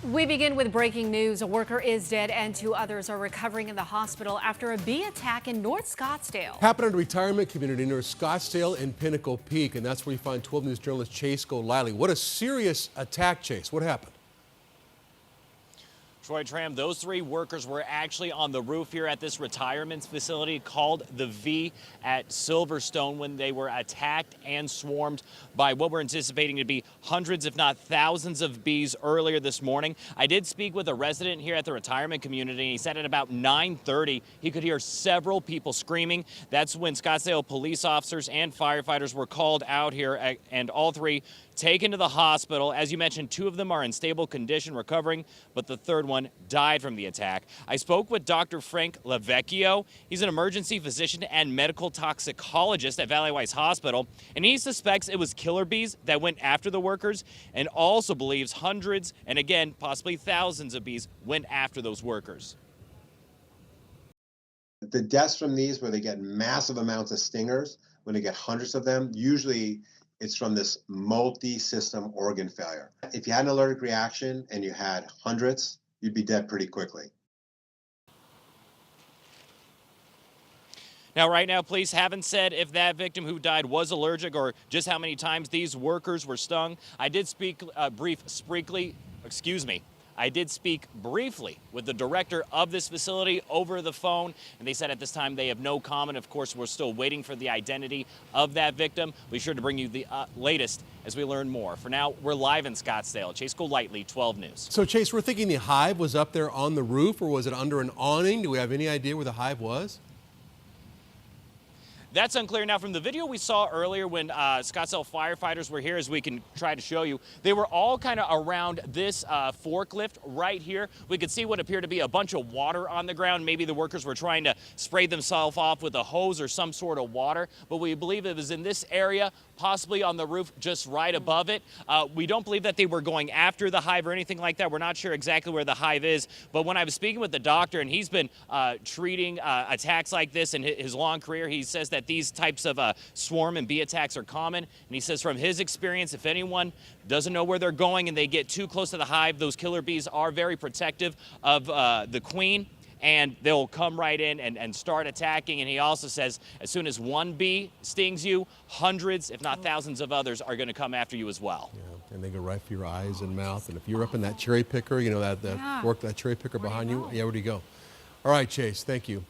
We begin with breaking news. A worker is dead and two others are recovering in the hospital after a bee attack in North Scottsdale. Happened in a retirement community near Scottsdale and Pinnacle Peak, and that's where you find 12 News journalist Chase Golightly. What a serious attack, Chase. What happened? Troy Tram, those three workers were actually on the roof here at this retirement facility called the V at Silverstone when they were attacked and swarmed by what we're anticipating to be hundreds, if not thousands of bees earlier this morning. I did speak with a resident here at the retirement community, and he said at about 9:30 he could hear several people screaming. That's when Scottsdale police officers and firefighters were called out here, and all three taken to the hospital. As you mentioned, two of them are in stable condition recovering, but the third one died from the attack. I spoke with Dr. Frank Lavecchio. He's an emergency physician and medical toxicologist at Valley Wise Hospital, and he suspects it was killer bees that went after the workers and also believes hundreds and again, possibly thousands of bees went after those workers. The deaths from these, where they get massive amounts of stingers, when they get hundreds of them, usually it's from this multi-system organ failure. If you had an allergic reaction and you had hundreds, you'd be dead pretty quickly. Now, right now, police haven't said if that victim who died was allergic or just how many times these workers were stung. I did speak briefly with the director of this facility over the phone, and they said at this time they have no comment. Of course, we're still waiting for the identity of that victim. We'll be sure to bring you the latest as we learn more. For now, we're live in Scottsdale. Chase Golightly, 12 News. So, Chase, we're thinking the hive was up there on the roof, or was it under an awning? Do we have any idea where the hive was? That's unclear. Now, from the video we saw earlier when Scottsdale firefighters were here, as we can try to show you, they were all kind of around this forklift right here. We could see what appeared to be a bunch of water on the ground. Maybe the workers were trying to spray themselves off with a hose or some sort of water, but we believe it was in this area, possibly on the roof just right above it. We don't believe that they were going after the hive or anything like that. We're not sure exactly where the hive is, but when I was speaking with the doctor, and he's been treating attacks like this in his long career, he says that these types of swarm and bee attacks are common. And he says from his experience, if anyone doesn't know where they're going and they get too close to the hive, those killer bees are very protective of the queen, and they'll come right in and start attacking. And he also says as soon as one bee stings you, hundreds, if not thousands of others are going to come after you as well. Yeah, and they go right for your eyes and mouth. And if you're up in that cherry picker, you know, that cherry picker behind you, yeah, where do you go? All right, Chase, thank you.